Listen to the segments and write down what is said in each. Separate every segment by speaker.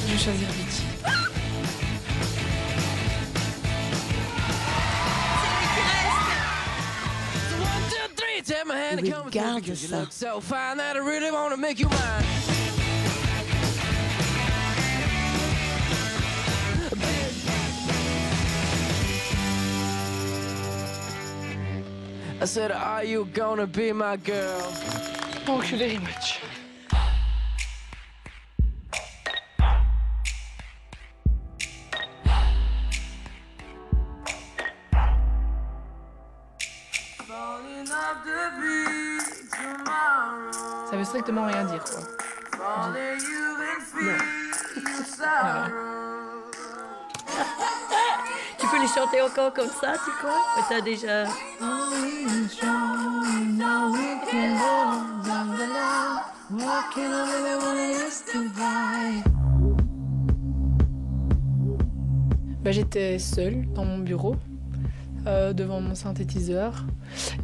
Speaker 1: Je vais choisir Vichy.
Speaker 2: Regarde ça.
Speaker 3: I said, are you gonna be my girl?
Speaker 1: Enculé rematch. Ça veut strictement rien dire, quoi.
Speaker 2: Non.
Speaker 1: Voilà.
Speaker 2: Tu peux les chanter encore comme ça, tu crois? Mais t'as déjà...
Speaker 1: J'étais seule dans mon bureau, devant mon synthétiseur.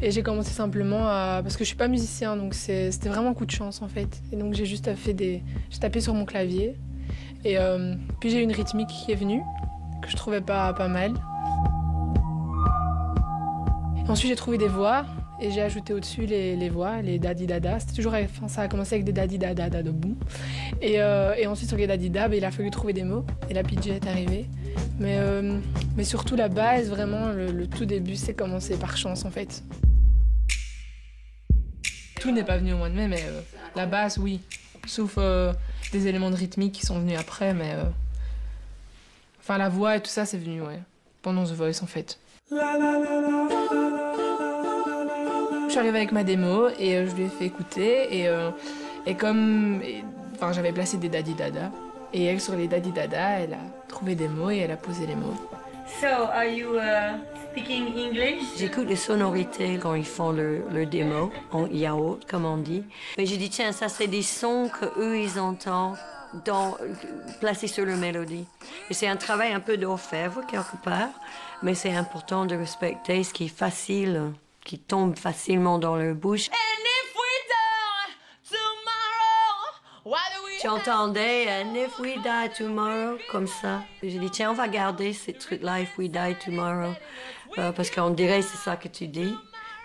Speaker 1: Et j'ai commencé simplement à... Parce que je suis pas musicien, donc c'était vraiment un coup de chance, en fait. Et donc j'ai juste j'ai tapé sur mon clavier. Et puis j'ai eu une rythmique qui est venue, que je trouvais pas mal. Et ensuite j'ai trouvé des voix, et j'ai ajouté au-dessus les voix, les daddy-dada. C'était toujours... Enfin, ça a commencé avec des daddy-dada de boum. Et ensuite sur les daddy-dab, il a fallu trouver des mots. Et la PJ est arrivée. Mais surtout la base, vraiment, le tout début, c'est commencé par chance, en fait. Tout n'est pas venu au mois de mai, mais la base, oui. Sauf des éléments de rythmique qui sont venus après, mais... Enfin, la voix et tout ça, c'est venu, ouais. Pendant The Voice, en fait. Je suis arrivée avec ma démo et je lui ai fait écouter. Et comme... Enfin, j'avais placé des daddy-dada. Et elle, sur les daddy-dada, elle a trouvé des mots et elle a posé les mots.
Speaker 2: So, are you speaking English? J'écoute les sonorités quand ils font leur démo, en yaourt, comme on dit. Mais j'ai dit, tiens, ça, c'est des sons qu'eux, ils entendent placés sur leur mélodie. Et c'est un travail un peu d'orfèvre, quelque part, mais c'est important de respecter ce qui est facile, qui tombe facilement dans leur bouche. J'entendais And if we die tomorrow, comme ça. J'ai dit, tiens, on va garder ces trucs-là, If we die tomorrow, parce qu'on dirait c'est ça que tu dis.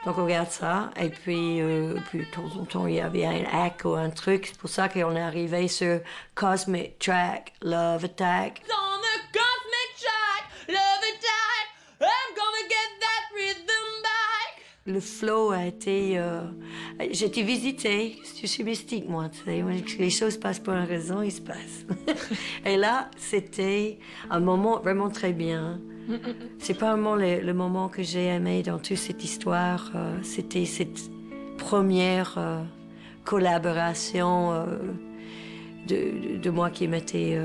Speaker 2: Donc on regarde ça, et puis de temps en temps, il y avait un hack ou un truc. C'est pour ça qu'on est arrivé sur Cosmic Track, Love Attack.
Speaker 4: On the cosmic track, love attack, I'm gonna get that rhythm back.
Speaker 2: Le flow a été... J'ai été visitée. Je suis mystique, moi, tu sais. Les choses passent pour une raison, ils se passent. Et là, c'était un moment vraiment très bien. C'est pas vraiment le moment que j'ai aimé dans toute cette histoire. C'était cette première collaboration de moi qui mettais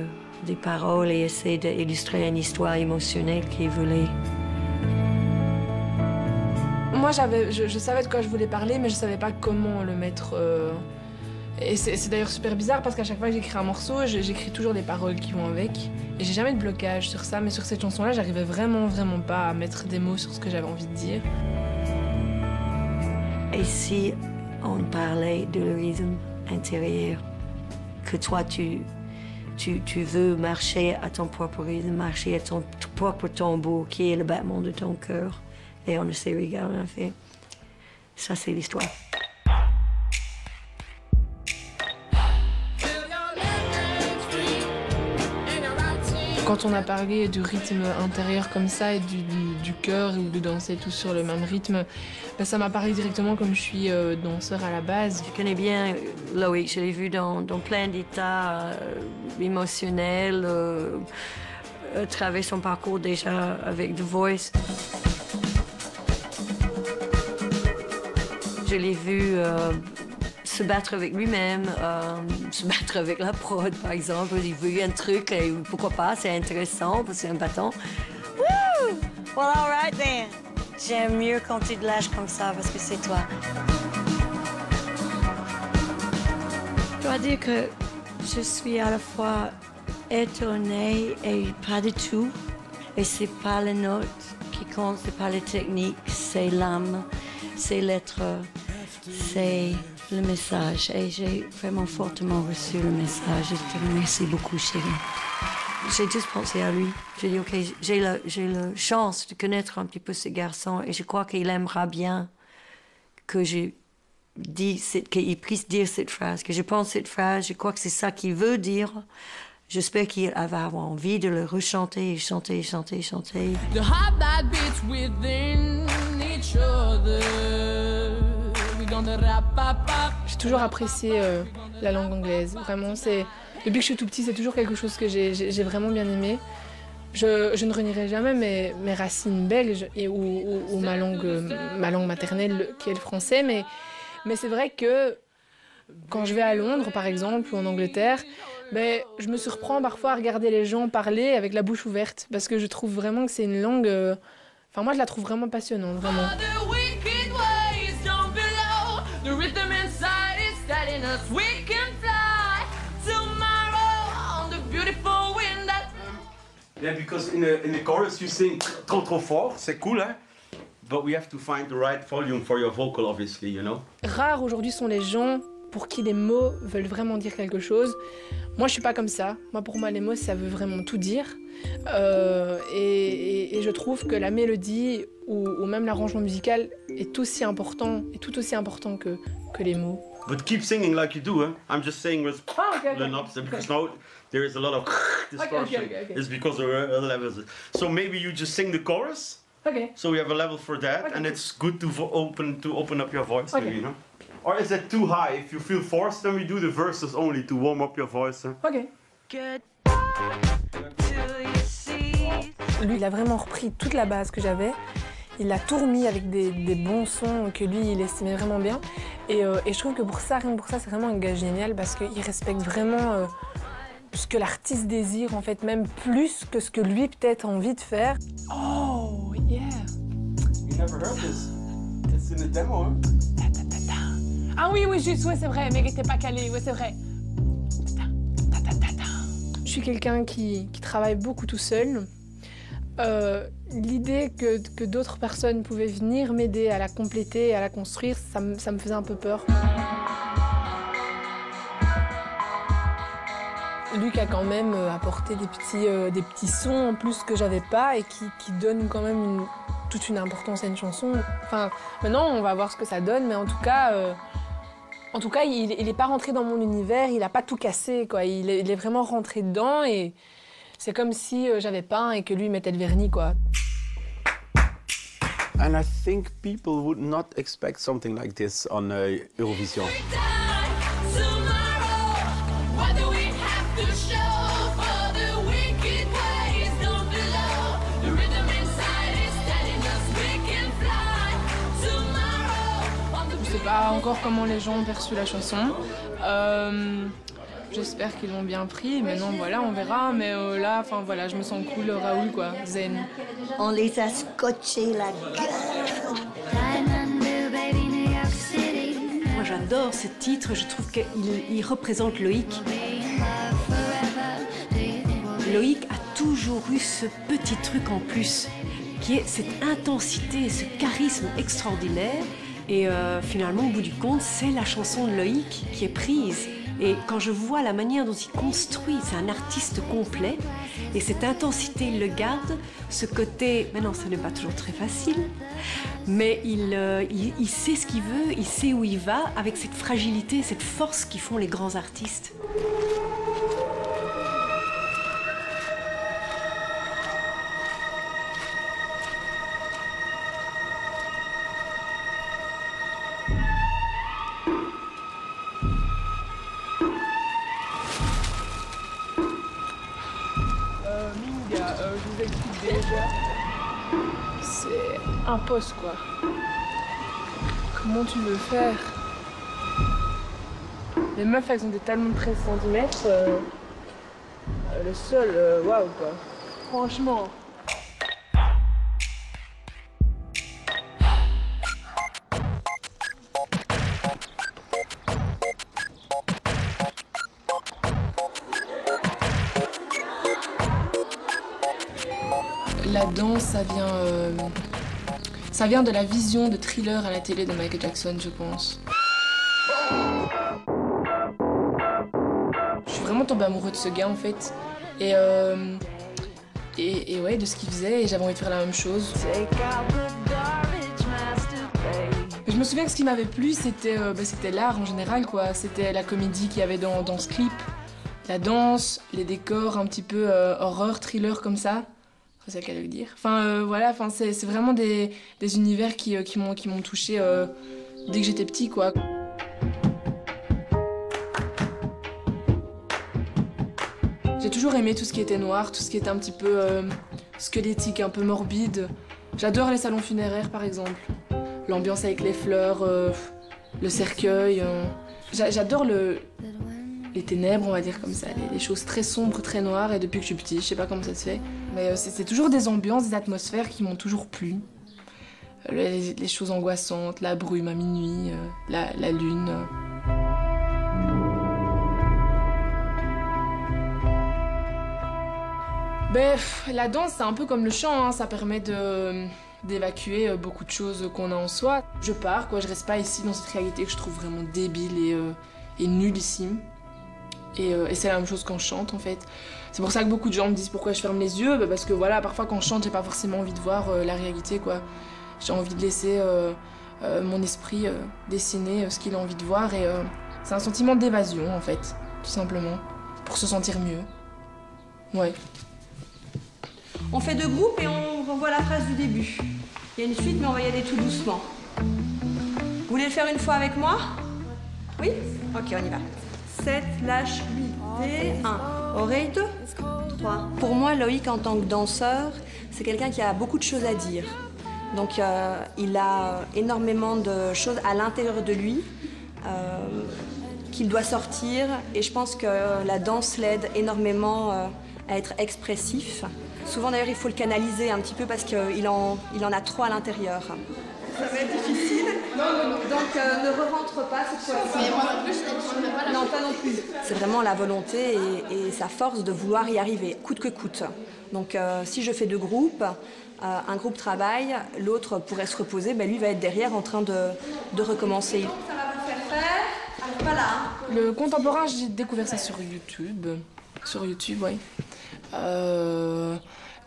Speaker 2: des paroles et essayait d'illustrer une histoire émotionnelle qu'il voulait.
Speaker 1: Moi, je savais de quoi je voulais parler, mais je savais pas comment le mettre. Et c'est d'ailleurs super bizarre parce qu'à chaque fois que j'écris un morceau, j'écris toujours les paroles qui vont avec. Et j'ai jamais de blocage sur ça, mais sur cette chanson-là, j'arrivais vraiment pas à mettre des mots sur ce que j'avais envie de dire.
Speaker 2: Et si on parlait de le rythme intérieur, que toi, tu veux marcher à ton propre rythme, marcher à ton propre tambour, qui est le battement de ton cœur. Et on essaie de regarder, en fait. Ça, c'est l'histoire.
Speaker 1: Quand on a parlé du rythme intérieur comme ça et du cœur ou de danser tous sur le même rythme, ça m'a parlé directement comme je suis danseur à la base.
Speaker 2: Je connais bien Loïc, je l'ai vu dans plein d'états émotionnels, à travers son parcours déjà avec The Voice. Je l'ai vu se battre avec lui-même, se battre avec la prod, par exemple. Il veut un truc, et pourquoi pas, c'est intéressant, parce que c'est un bâton. Woo! Well, all right then. J'aime mieux quand tu te lâches comme ça, parce que c'est toi. Je dois dire que je suis à la fois étonnée et pas du tout. Et c'est pas les notes qui comptent, c'est pas les techniques, c'est l'âme, c'est l'être c'est le message. Et j'ai vraiment fortement reçu le message. Je te remercie beaucoup, chérie. J'ai juste pensé à lui. J'ai dit, OK, j'ai la chance de connaître un petit peu ce garçon et je crois qu'il aimera bien que qu'il puisse dire cette phrase, que je pense cette phrase. Je crois que c'est ça qu'il veut dire. J'espère qu'il va avoir envie de le rechanter, chanter.
Speaker 4: The heart that beats within each other. We're gonna wrap up.
Speaker 1: J'ai toujours apprécié la langue anglaise. Vraiment, depuis que je suis tout petit, c'est toujours quelque chose que j'ai vraiment bien aimé. Je ne renierai jamais mes racines belges ou ma langue maternelle qui est le français, mais c'est vrai que quand je vais à Londres, par exemple, ou en Angleterre, je me surprends parfois à regarder les gens parler avec la bouche ouverte, parce que je trouve vraiment que c'est une langue... Enfin, moi, je la trouve vraiment passionnante, vraiment.
Speaker 5: Yeah, because in the chorus you sing trop fort, c'est cool, hein? But we have to find the right volume for your vocal, obviously, you know?
Speaker 1: Rares aujourd'hui sont les gens pour qui les mots veulent vraiment dire quelque chose. Moi, je suis pas comme ça. Pour moi, les mots, ça veut vraiment tout dire. Et je trouve que la mélodie ou même l'arrangement musical est tout aussi important que les mots.
Speaker 5: But keep singing like you do, huh? I'm just saying with the knobs, because now there is a lot of distortion.
Speaker 1: Okay.
Speaker 5: It's because of the levels. So maybe you just sing the chorus.
Speaker 1: Okay.
Speaker 5: So we have a level for that, and it's good to open up your voice,
Speaker 1: Okay.
Speaker 5: maybe, you know? Or is that too high? If you feel forced, then we do the verses only to warm up your voice. Huh?
Speaker 1: Ok. Lui, il a vraiment repris toute la base que j'avais. Il l'a tout remis avec des bons sons que lui, il estimait vraiment bien. Et je trouve que rien que pour ça, c'est vraiment un gars génial parce qu'il respecte vraiment ce que l'artiste désire, en fait, même plus que ce que lui peut-être a envie de faire. Oh, yeah!
Speaker 5: You never heard this? It's in the demo, hein?
Speaker 1: Ah oui, juste, ouais, c'est vrai, mais il n'était pas calé, ouais, c'est vrai. Je suis quelqu'un qui travaille beaucoup tout seul. L'idée que d'autres personnes pouvaient venir m'aider à la compléter, à la construire, ça me faisait un peu peur. Luc a quand même apporté des petits sons en plus que j'avais pas et qui donnent quand même toute une importance à une chanson. Enfin, maintenant, on va voir ce que ça donne, mais en tout cas, il n'est pas rentré dans mon univers, il n'a pas tout cassé, quoi. Il est vraiment rentré dedans et c'est comme si j'avais peint et que lui mettait le vernis, quoi.
Speaker 6: And I think people would not expect something like this on Eurovision.
Speaker 1: Je sais pas encore comment les gens ont perçu la chanson. J'espère qu'ils l'ont bien pris. Maintenant, voilà, on verra. Mais là, enfin voilà, je me sens cool, Raoul, quoi, zen.
Speaker 2: On les a scotchés la gueule.
Speaker 7: Moi, j'adore ce titre. Je trouve qu'il représente Loïc. Loïc a toujours eu ce petit truc en plus, qui est cette intensité, ce charisme extraordinaire. Et finalement, au bout du compte, c'est la chanson de Loïc qui est prise. Et quand je vois la manière dont il construit, c'est un artiste complet. Et cette intensité, il le garde. Ce côté, maintenant, ce n'est pas toujours très facile, mais il sait ce qu'il veut, il sait où il va, avec cette fragilité, cette force qui font les grands artistes.
Speaker 1: Je vous explique déjà. C'est un poste, quoi. Comment tu veux faire? Les meufs, elles ont des talons de 13 cm. Le sol, waouh, quoi. Franchement. La danse, ça Ça vient de la vision de Thriller à la télé de Michael Jackson, je pense. Je suis vraiment tombée amoureux de ce gars en fait. Et ouais, de ce qu'il faisait, et j'avais envie de faire la même chose. Je me souviens que ce qui m'avait plu, c'était l'art en général, quoi. C'était la comédie qu'il y avait dans ce clip. La danse, les décors un petit peu horreur, thriller comme ça. C'est ça qu'elle veut dire. Enfin, voilà, c'est vraiment des univers qui m'ont touchée dès que j'étais petit, quoi. J'ai toujours aimé tout ce qui était noir, tout ce qui était un petit peu squelettique, un peu morbide. J'adore les salons funéraires, par exemple. L'ambiance avec les fleurs, le cercueil. J'adore les ténèbres, on va dire comme ça, les choses très sombres, très noires. Et depuis que je suis petite, je sais pas comment ça se fait. Mais c'est toujours des ambiances, des atmosphères qui m'ont toujours plu. Les choses angoissantes, la brume à minuit, la lune. La danse, c'est un peu comme le chant, hein. Ça permet d'évacuer beaucoup de choses qu'on a en soi. Je pars, quoi, je reste pas ici dans cette réalité que je trouve vraiment débile et nullissime. Et c'est la même chose quand je chante, en fait. C'est pour ça que beaucoup de gens me disent pourquoi je ferme les yeux, parce que voilà, parfois quand je chante, j'ai pas forcément envie de voir la réalité, quoi. J'ai envie de laisser mon esprit dessiner ce qu'il a envie de voir, et c'est un sentiment d'évasion, en fait, tout simplement, pour se sentir mieux. Ouais.
Speaker 8: On fait 2 groupes et on revoit la phrase du début. Il y a une suite, mais on va y aller tout doucement. Vous voulez le faire une fois avec moi? Oui? Ok, on y va. 7, lâche, 8, et 1. Oreille 2, 3. Pour moi, Loïc, en tant que danseur, c'est quelqu'un qui a beaucoup de choses à dire. Donc, il a énormément de choses à l'intérieur de lui qu'il doit sortir. Et je pense que la danse l'aide énormément à être expressif. Souvent d'ailleurs il faut le canaliser un petit peu parce qu'il en a trop à l'intérieur. Ça va être difficile, donc ne re-rentre pas cette fois-ci. Mais moi non plus, je non, pas non plus. C'est vraiment la volonté et sa force de vouloir y arriver, coûte que coûte. Donc si je fais 2 groupes, un groupe travaille, l'autre pourrait se reposer, lui va être derrière en train de recommencer. Ça va vous faire faire, alors voilà.
Speaker 1: Le contemporain, j'ai découvert ça sur YouTube. Sur YouTube, oui.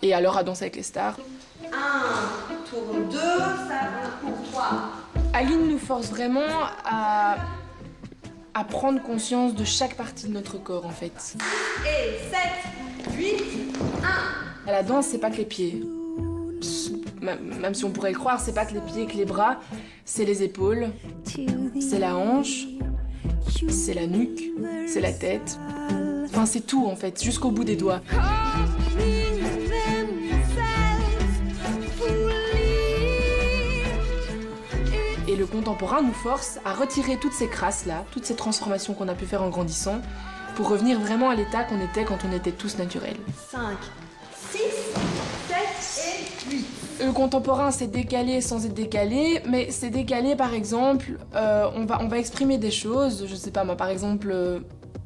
Speaker 1: Et alors à Danser avec les stars.
Speaker 8: 1, tourne 2, ça court 3.
Speaker 1: Aline nous force vraiment à prendre conscience de chaque partie de notre corps, en fait.
Speaker 8: Et 7, 8, 1.
Speaker 1: La danse, c'est pas que les pieds. Même si on pourrait le croire, c'est pas que les pieds, que les bras. C'est les épaules, c'est la hanche, c'est la nuque, c'est la tête. Enfin, c'est tout, en fait, jusqu'au bout des doigts. Et le contemporain nous force à retirer toutes ces crasses-là, toutes ces transformations qu'on a pu faire en grandissant, pour revenir vraiment à l'état qu'on était quand on était tous naturels.
Speaker 8: 5, 6, 7 et 8.
Speaker 1: Le contemporain, c'est décalé sans être décalé, mais c'est décalé, par exemple, on va exprimer des choses, je sais pas moi, par exemple,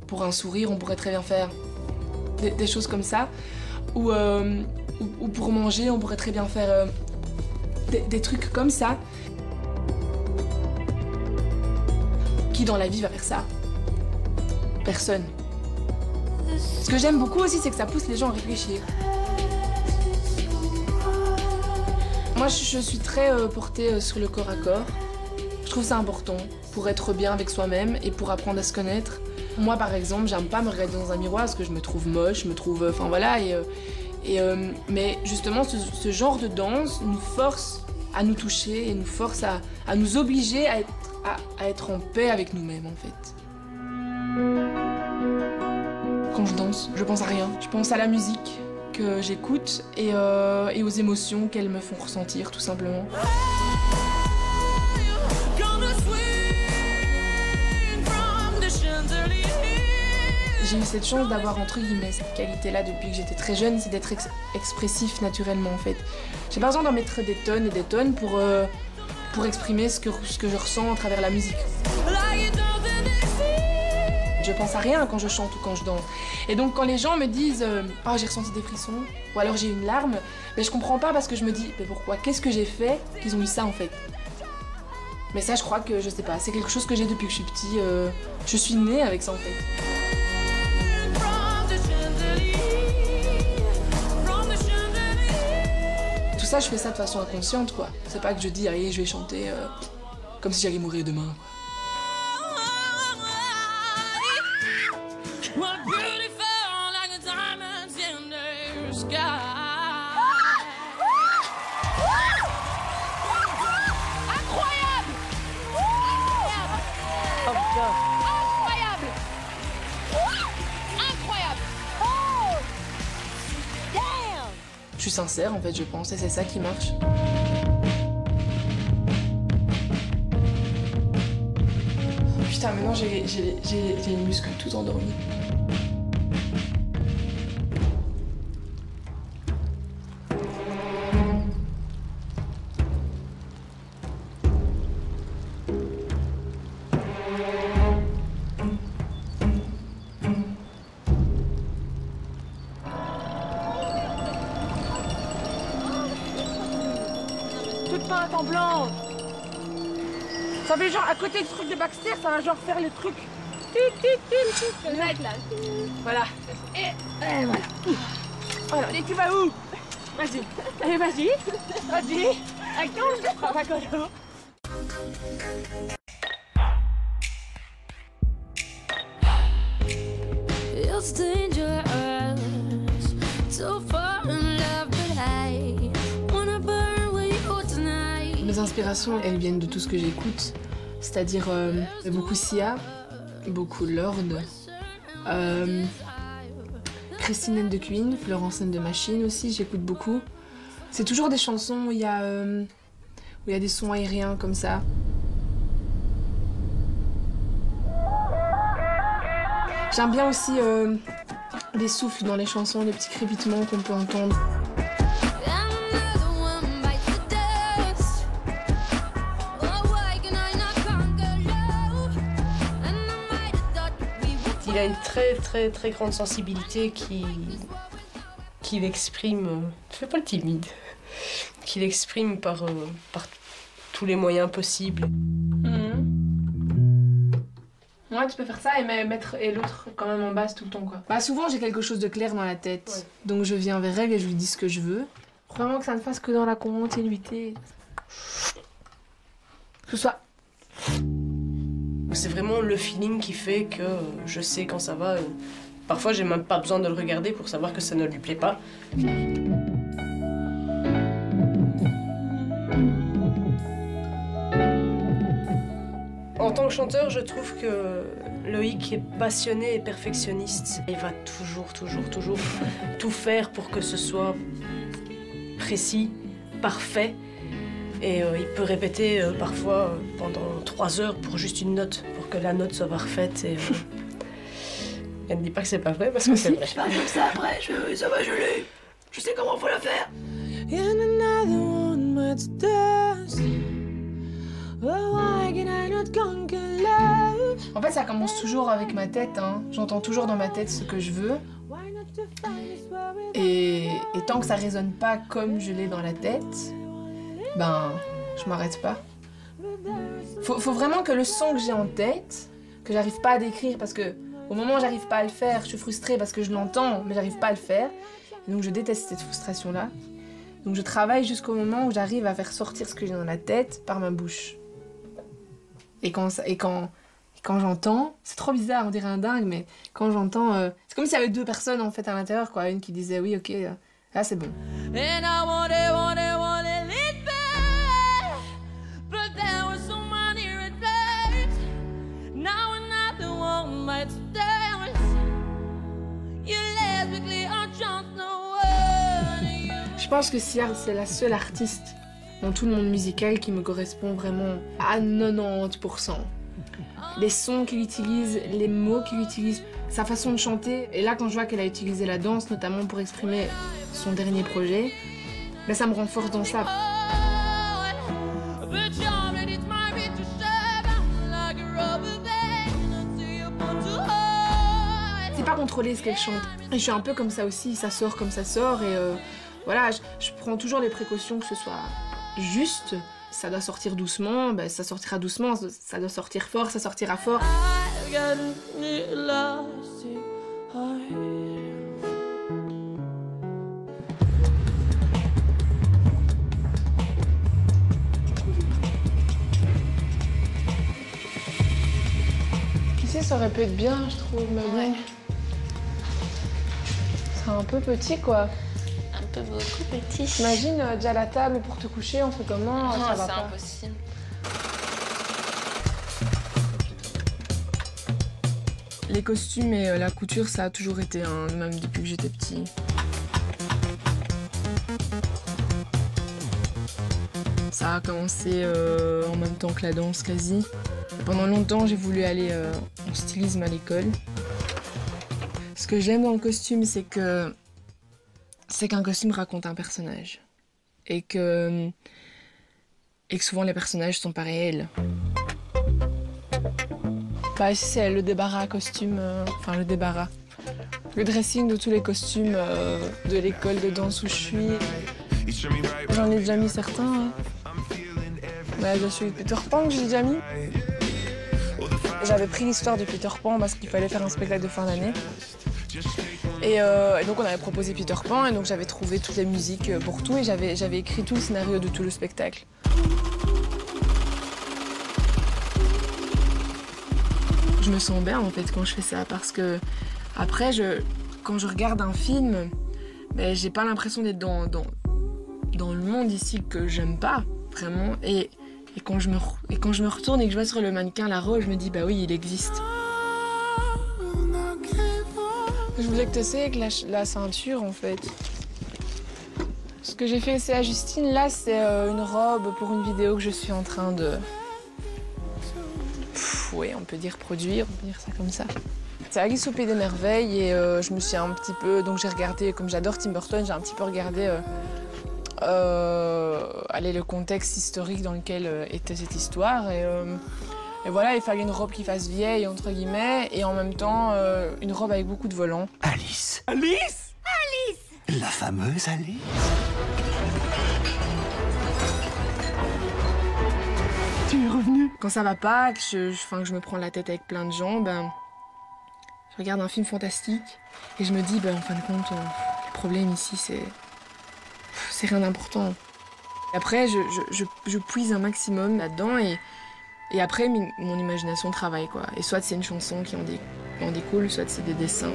Speaker 1: pour un sourire, on pourrait très bien faire des choses comme ça, ou pour manger, on pourrait très bien faire des trucs comme ça. Qui dans la vie va faire ça? Personne. Ce que j'aime beaucoup aussi, c'est que ça pousse les gens à réfléchir. Moi, je suis très portée sur le corps à corps. Je trouve ça important pour être bien avec soi-même et pour apprendre à se connaître. Moi, par exemple, j'aime pas me regarder dans un miroir parce que je me trouve moche, je me trouve... Enfin, voilà. Mais justement, ce genre de danse nous force à nous toucher et nous force à nous obliger à être en paix avec nous-mêmes, en fait. Quand je danse, je pense à rien. Je pense à la musique que j'écoute et aux émotions qu'elles me font ressentir, tout simplement. J'ai eu cette chance d'avoir, entre guillemets, cette qualité-là depuis que j'étais très jeune, c'est d'être expressif naturellement, en fait. J'ai pas besoin d'en mettre des tonnes et des tonnes pour exprimer ce que je ressens à travers la musique. Je pense à rien quand je chante ou quand je danse. Et donc quand les gens me disent « Oh, j'ai ressenti des frissons » ou alors « J'ai une larme », Mais je comprends pas parce que je me dis, mais pourquoi? Qu'est-ce que j'ai fait qu'ils ont eu ça en fait? Mais ça, je crois que, je sais pas, c'est quelque chose que j'ai depuis que je suis petit. Je suis née avec ça en fait. Tout ça, je fais ça de façon inconsciente quoi. C'est pas que je dis, allez, je vais chanter comme si j'allais mourir demain. Je suis sincère en fait, je pense, et c'est ça qui marche. Putain, maintenant j'ai les muscles tout endormis.
Speaker 9: Pas un temps blanc. Ça fait genre à côté du truc de Baxter, ça va genre faire le truc. Le mec là. Voilà. Et voilà. Voilà. Et tu vas où? Vas-y. Allez, vas-y. Vas-y. Attends, pas d'accord.
Speaker 4: It's dangerous, so far in love, but I wanna burn with you tonight.
Speaker 1: Mes inspirations, elles viennent de tout ce que j'écoute, c'est-à-dire beaucoup Sia, beaucoup Lorde, Christine and the Queen, Florence and the Machine aussi, j'écoute beaucoup. C'est toujours des chansons où il y a des sons aériens comme ça. J'aime bien aussi des souffles dans les chansons, les petits crépitements qu'on peut entendre.
Speaker 10: Il a une très grande sensibilité qu'il exprime, fais pas le timide, qu'il exprime par tous les moyens possibles.
Speaker 1: Ouais, tu peux faire ça et mettre l'autre quand même en basse tout le temps quoi. Bah souvent j'ai quelque chose de clair dans la tête, ouais. Donc je viens vers elle et je lui dis ce que je veux. Vraiment que ça ne fasse que dans la continuité. Que ce soit...
Speaker 10: C'est vraiment le feeling qui fait que je sais quand ça va. Parfois j'ai même pas besoin de le regarder pour savoir que ça ne lui plaît pas. En tant que chanteur, je trouve que Loïc est passionné et perfectionniste. Il va toujours tout faire pour que ce soit précis, parfait. Et il peut répéter parfois pendant 3 heures pour juste une note, pour que la note soit parfaite. Et elle ne dit pas que c'est pas vrai parce que c'est vrai.
Speaker 9: Je parle comme ça après, ça va, je l'ai. Je sais comment faut la faire.
Speaker 1: En fait, ça commence toujours avec ma tête, hein. J'entends toujours dans ma tête ce que je veux. Et tant que ça résonne pas comme je l'ai dans la tête, ben, je m'arrête pas. Faut vraiment que le son que j'ai en tête, que j'arrive pas à décrire parce que au moment où j'arrive pas à le faire, je suis frustrée parce que je l'entends, mais j'arrive pas à le faire. Et donc je déteste cette frustration-là. Donc je travaille jusqu'au moment où j'arrive à faire sortir ce que j'ai dans la tête par ma bouche. Et quand j'entends, c'est trop bizarre, on dirait un dingue, mais quand j'entends, c'est comme s'il y avait 2 personnes en fait à l'intérieur, quoi. Une qui disait oui, ok, là c'est bon. Je pense que Sia, c'est la seule artiste dans tout le monde musical qui me correspond vraiment à 90%. Les sons qu'il utilise, les mots qu'il utilise, sa façon de chanter. Et là, quand je vois qu'elle a utilisé la danse, notamment pour exprimer son dernier projet, ben, ça me renforce dans ça. C'est pas contrôler ce qu'elle chante. Et je suis un peu comme ça aussi, ça sort comme ça sort. Et voilà, je prends toujours les précautions que ce soit juste. Ça doit sortir doucement, ben ça sortira doucement. Ça doit sortir fort, ça sortira fort. Ici, ça aurait pu être bien, je trouve, mais bon. C'est un peu petit, quoi.
Speaker 11: Un peu beaucoup petit.
Speaker 1: T'imagines, déjà la table pour te coucher, on fait comment?
Speaker 11: Non,
Speaker 1: ça va
Speaker 11: c'est
Speaker 1: pas.
Speaker 11: impossible.
Speaker 1: Les costumes et la couture, ça a toujours été, hein, même depuis que j'étais petit. Ça a commencé en même temps que la danse, quasi. Pendant longtemps, j'ai voulu aller en stylisme à l'école. Ce que j'aime dans le costume, c'est qu'un costume raconte un personnage. Et que souvent, les personnages sont pas réels. Bah, ici, c'est le débarras à costume, enfin le débarras. Le dressing de tous les costumes de l'école de danse où je suis. J'en ai déjà mis certains. Hein. Bah, je suis Peter Pan que j'ai déjà mis. J'avais pris l'histoire de Peter Pan parce qu'il fallait faire un spectacle de fin d'année. Et donc on avait proposé Peter Pan et donc j'avais trouvé toutes les musiques pour tout et j'avais écrit tout le scénario de tout le spectacle. Je me sens bien en fait quand je fais ça parce que après quand je regarde un film, ben, j'ai pas l'impression d'être dans le monde ici que j'aime pas vraiment et quand je me retourne et que je vois sur le mannequin la robe, je me dis bah oui il existe. Je voulais que tu sais que la ceinture en fait. Ce que j'ai fait c'est à Justine là c'est une robe pour une vidéo que je suis en train de oui, on peut dire produire, on peut dire ça comme ça. C'est Alice au Pays des Merveilles et je me suis un petit peu... Donc j'ai regardé, comme j'adore Tim Burton, j'ai un petit peu regardé le contexte historique dans lequel était cette histoire. Et voilà, il fallait une robe qui fasse vieille, entre guillemets, et en même temps, une robe avec beaucoup de volants.
Speaker 12: Alice.
Speaker 13: Alice?
Speaker 12: Alice! La fameuse Alice.
Speaker 13: Tu es revenue?
Speaker 1: Quand ça va pas, que je me prends la tête avec plein de gens, ben, je regarde un film fantastique et je me dis, ben, en fin de compte, le problème ici, c'est rien d'important. Après, je puise un maximum là-dedans et après, mon imagination travaille, quoi. Et soit c'est une chanson qui en découle, soit c'est des dessins.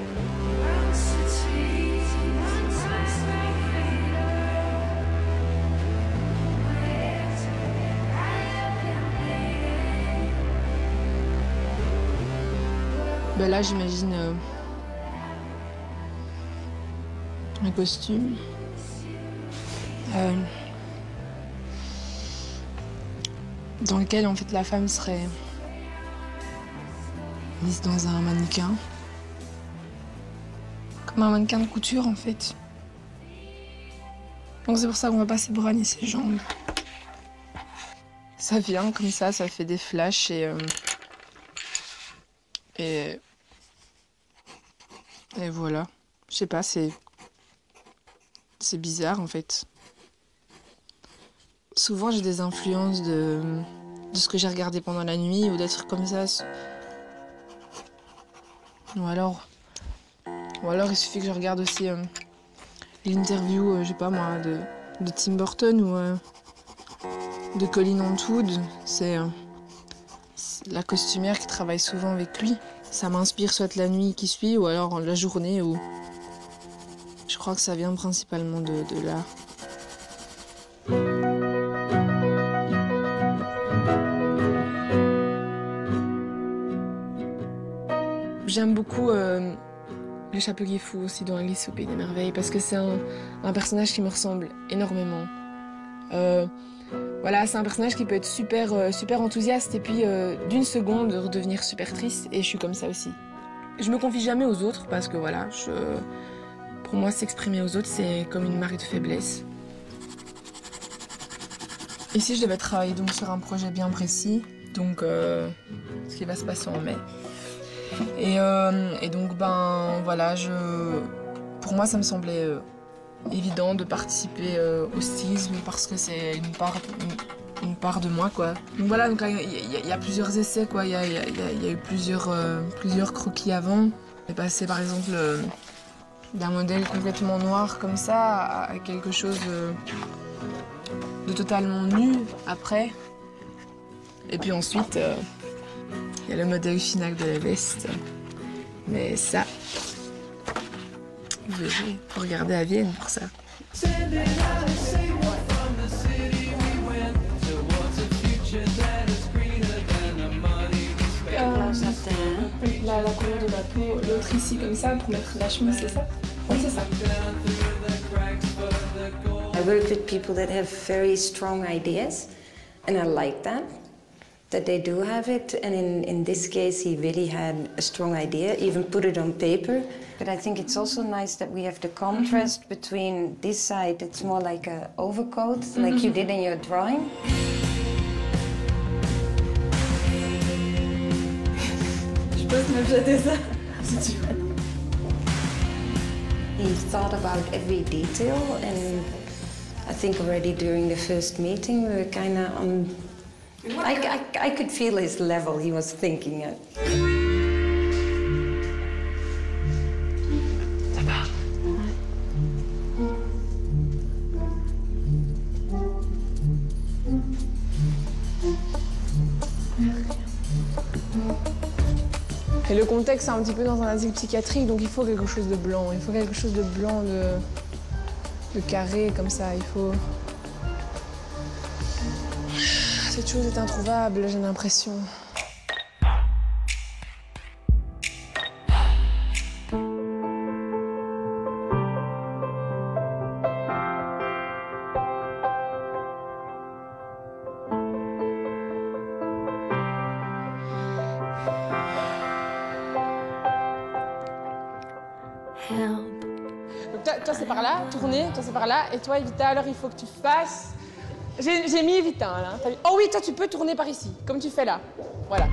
Speaker 1: Ben là, j'imagine un costume. Dans lequel, en fait, la femme serait mise dans un mannequin. Comme un mannequin de couture, en fait. Donc c'est pour ça qu'on va pas ses bras ni ses jambes. Ça vient comme ça fait des flashs et voilà. Je sais pas, c'est bizarre en fait. Souvent j'ai des influences de ce que j'ai regardé pendant la nuit ou des trucs comme ça. Ou alors il suffit que je regarde aussi l'interview, je sais pas moi, de Tim Burton ou de Colleen Atwood. C'est la costumière qui travaille souvent avec lui. Ça m'inspire soit la nuit qui suit ou alors la journée où je crois que ça vient principalement de là. J'aime beaucoup le Chapeauguet fou aussi dans Alice au Pays des Merveilles parce que c'est un personnage qui me ressemble énormément. Voilà, c'est un personnage qui peut être super enthousiaste et puis d'une seconde redevenir super triste et je suis comme ça aussi. Je me confie jamais aux autres parce que voilà, pour moi s'exprimer aux autres c'est comme une marque de faiblesse. Ici je devais travailler donc sur un projet bien précis, donc ce qui va se passer en mai. Et donc ben voilà, pour moi ça me semblait évident de participer au stylisme parce que c'est une part de moi, quoi. Donc voilà, donc il y a plusieurs essais, quoi. Il y a eu plusieurs croquis avant. J'ai passé par exemple d'un modèle complètement noir comme ça à quelque chose de totalement nu après. Et puis ensuite, il y a le modèle final de la veste. Mais ça, vous verrez, faut regarder à Vienne pour ça. La couleur de ma peau, l'autre ici comme ça pour mettre la chemise, c'est ça? Oui, c'est ça.
Speaker 14: I work with people that have very strong ideas, and I like that they do have it. And in this case, he really had a strong idea, even put it on paper. But I think it's also nice that we have the contrast between this side, it's more like an overcoat, like you did in your drawing.
Speaker 1: Je peux me jeter ça si tu veux.
Speaker 14: He thought about every detail, and I think already during the first meeting we were kind of on. I could feel his level he was thinking at.
Speaker 1: Ça va. Et le contexte, c'est un petit peu dans un asile psychiatrique, donc il faut quelque chose de blanc. Il faut quelque chose de blanc, de carré, comme ça. Il faut... Cette chose est introuvable, j'ai l'impression. Donc toi c'est par là, tourner, toi c'est par là, et toi Evita, alors il faut que tu fasses... J'ai mis Evita là. Oh oui, toi tu peux tourner par ici, comme tu fais là. Voilà.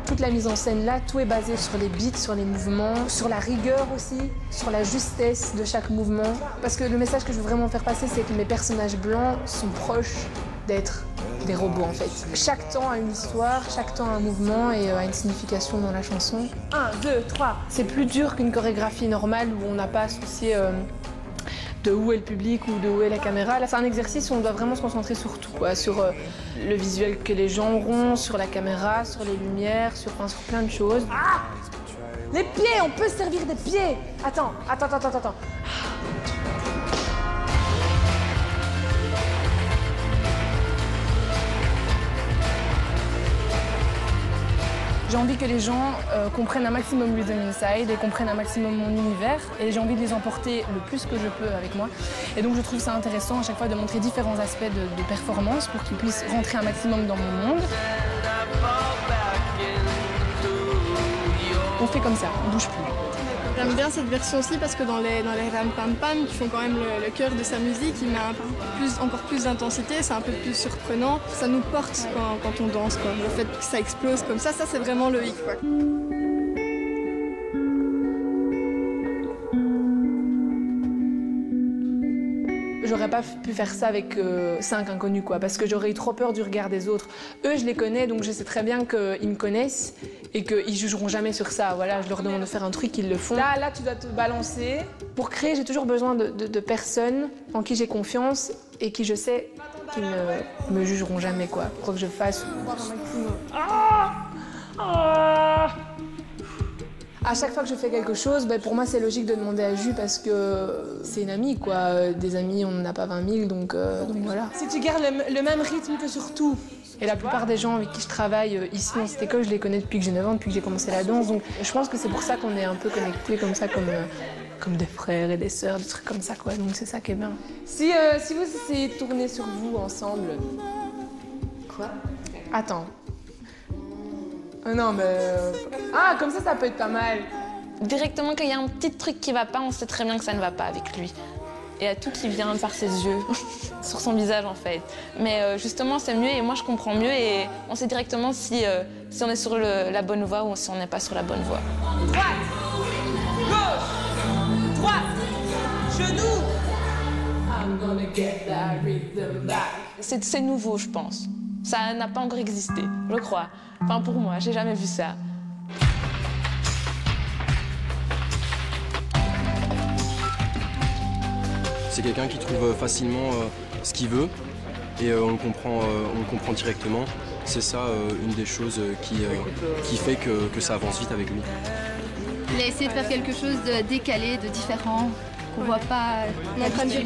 Speaker 1: Toute la mise en scène là, tout est basé sur les beats, sur les mouvements, sur la rigueur aussi, sur la justesse de chaque mouvement. Parce que le message que je veux vraiment faire passer, c'est que mes personnages blancs sont proches d'être des robots en fait. Chaque temps a une histoire, chaque temps a un mouvement et a une signification dans la chanson. 1, 2, 3. C'est plus dur qu'une chorégraphie normale où on n'a pas à se soucier de où est le public ou de où est la caméra. Là, c'est un exercice où on doit vraiment se concentrer sur tout, quoi. Sur le visuel que les gens auront, sur la caméra, sur les lumières, sur plein de choses. Ah, les pieds, on peut se servir des pieds. Attends. J'ai envie que les gens comprennent un maximum Rhythm Inside et comprennent un maximum mon univers. Et j'ai envie de les emporter le plus que je peux avec moi. Et donc je trouve ça intéressant à chaque fois de montrer différents aspects de performance pour qu'ils puissent rentrer un maximum dans mon monde. On fait comme ça, on bouge plus.
Speaker 15: J'aime bien cette version aussi parce que dans les Ram Pam Pam, qui font quand même le cœur de sa musique, il met encore plus d'intensité, c'est un peu plus surprenant. Ça nous porte quand on danse, quoi. Le fait que ça explose comme ça c'est vraiment le hic, quoi.
Speaker 1: J'aurais pas pu faire ça avec 5 inconnus, quoi, parce que j'aurais eu trop peur du regard des autres. Eux, je les connais, donc je sais très bien qu'ils me connaissent et qu'ils jugeront jamais sur ça. Voilà, je leur demande de faire un truc, ils le font. Là, tu dois te balancer. Pour créer, j'ai toujours besoin de personnes en qui j'ai confiance et qui je sais qu'ils ne me jugeront jamais, quoi. Quoi que je fasse. À chaque fois que je fais quelque chose, pour moi c'est logique de demander à Ju parce que c'est une amie, quoi. Des amis, on n'en a pas 20 000, donc voilà. Si tu gardes le même rythme que sur tout. Et la plupart des gens avec qui je travaille ici dans cette école, je les connais depuis que j'ai 9 ans, depuis que j'ai commencé la danse. Donc je pense que c'est pour ça qu'on est un peu connectés comme ça, comme des frères et des sœurs, des trucs comme ça, quoi. Donc c'est ça qui est bien. Si vous essayez de tourner sur vous ensemble... Quoi? Attends. Non, mais... Ah, comme ça peut être pas mal.
Speaker 11: Directement, quand il y a un petit truc qui va pas, on sait très bien que ça ne va pas avec lui. Il y a tout qui vient par ses yeux, sur son visage en fait. Mais justement, c'est mieux et moi je comprends mieux et on sait directement si on est sur la bonne voie ou si on n'est pas sur la bonne voie.
Speaker 9: Droite, gauche, droite,
Speaker 11: C'est nouveau, je pense. Ça n'a pas encore existé, je crois. Enfin, pour moi, j'ai jamais vu ça.
Speaker 16: C'est quelqu'un qui trouve facilement ce qu'il veut et on le comprend directement. C'est ça une des choses qui fait que ça avance vite avec lui.
Speaker 17: Il a essayé de faire quelque chose de décalé, de différent, qu'on voit pas.
Speaker 1: On est en train de dire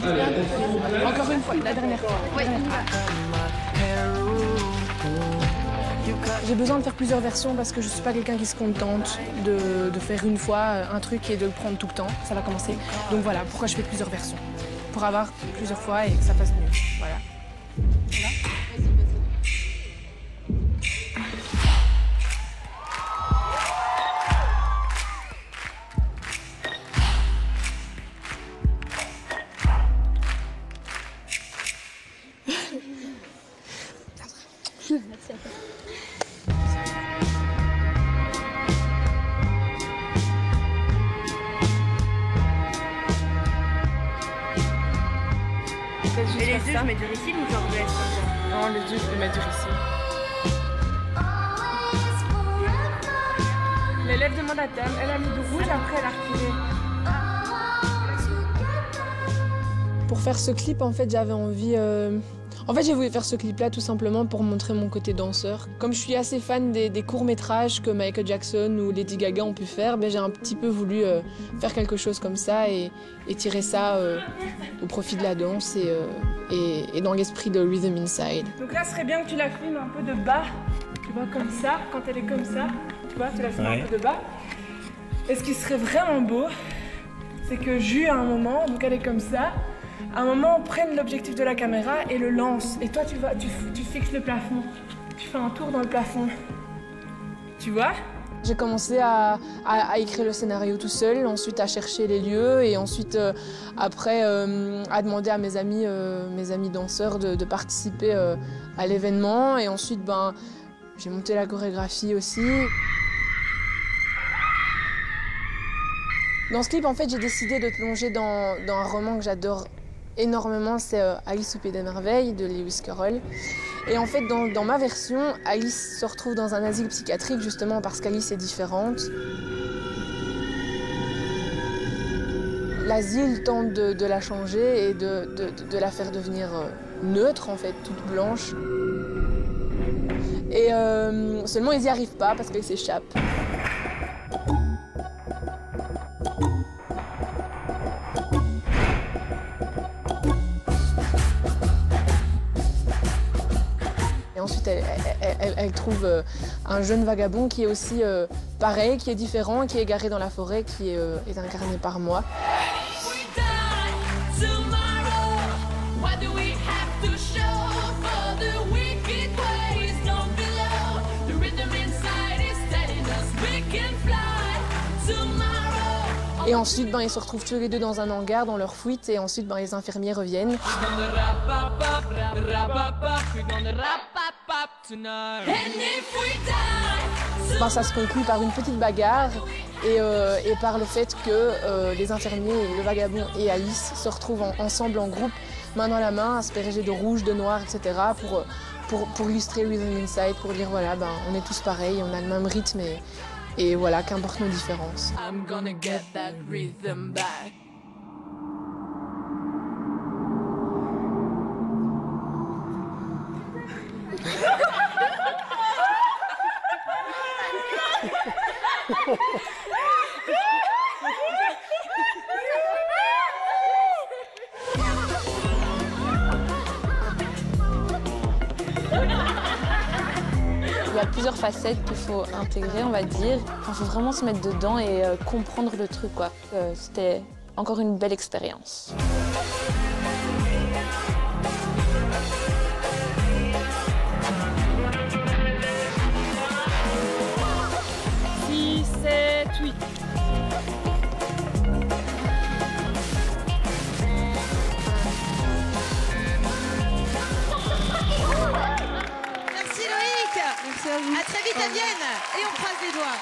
Speaker 1: encore une fois, la dernière fois.
Speaker 17: Oui.
Speaker 1: J'ai besoin de faire plusieurs versions parce que je suis pas quelqu'un qui se contente de faire une fois un truc et de le prendre tout le temps. Ça va commencer. Donc voilà, pourquoi je fais plusieurs versions. Pour avoir plusieurs fois et que ça passe mieux. Voilà.
Speaker 17: Merci à toi.
Speaker 9: Et les deux, je mets du récil ou genre je laisse comme ça?
Speaker 1: Non, les deux, je vais mettre du récil. L'élève demande à Tam, elle a mis du rouge, après elle a retiré. Pour faire ce clip, en fait, j'avais envie... En fait, j'ai voulu faire ce clip-là tout simplement pour montrer mon côté danseur. Comme je suis assez fan des courts-métrages que Michael Jackson ou Lady Gaga ont pu faire, ben, j'ai un petit peu voulu faire quelque chose comme ça et tirer ça au profit de la danse et dans l'esprit de Rhythm Inside.
Speaker 9: Donc là, ce serait bien que tu la filmes un peu de bas, tu vois, comme ça, quand elle est comme ça, tu vois, tu la filmes un peu de bas. Et ce qui serait vraiment beau, c'est que Jus, à un moment, donc elle est comme ça, à un moment, on prenne l'objectif de la caméra et le lance. Et toi, tu fixes le plafond. Tu fais un tour dans le plafond. Tu vois?
Speaker 1: J'ai commencé à écrire le scénario tout seul, ensuite à chercher les lieux et ensuite, après, à demander à mes amis danseurs de participer à l'événement. Et ensuite, ben, j'ai monté la chorégraphie aussi. Dans ce clip, en fait, j'ai décidé de plonger dans un roman que j'adore énormément, c'est Alice au Pays des Merveilles de Lewis Carroll. Et en fait, dans ma version, Alice se retrouve dans un asile psychiatrique justement parce qu'Alice est différente. L'asile tente de la changer et de la faire devenir neutre, en fait, toute blanche. Et seulement, ils n'y arrivent pas parce qu'elle s'échappe. Et ensuite, elle trouve un jeune vagabond qui est aussi pareil, qui est différent, qui est égaré dans la forêt, qui est incarné par moi. Et ensuite, ben, ils se retrouvent tous les deux dans un hangar, dans leur fuite, et ensuite, ben, les infirmiers reviennent. Ben, ça se conclut par une petite bagarre et par le fait que les infirmiers, le vagabond et Alice se retrouvent ensemble en groupe, main dans la main, aspergés de rouge, de noir, etc. pour illustrer Rhythm Inside, pour dire voilà, ben, on est tous pareils, on a le même rythme et voilà, qu'importe nos différences.
Speaker 4: I'm gonna get that rhythm back.
Speaker 11: Il y a plusieurs facettes qu'il faut intégrer, on va dire. Il faut vraiment se mettre dedans et comprendre le truc, quoi. C'était encore une belle expérience.
Speaker 9: 6, 7, 8.
Speaker 18: Merci Loïc.
Speaker 17: Merci à vous.
Speaker 18: À très vite à Vienne. Et on croise les doigts.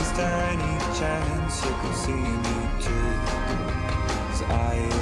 Speaker 19: Is there any chance you could see me too? 'Cause I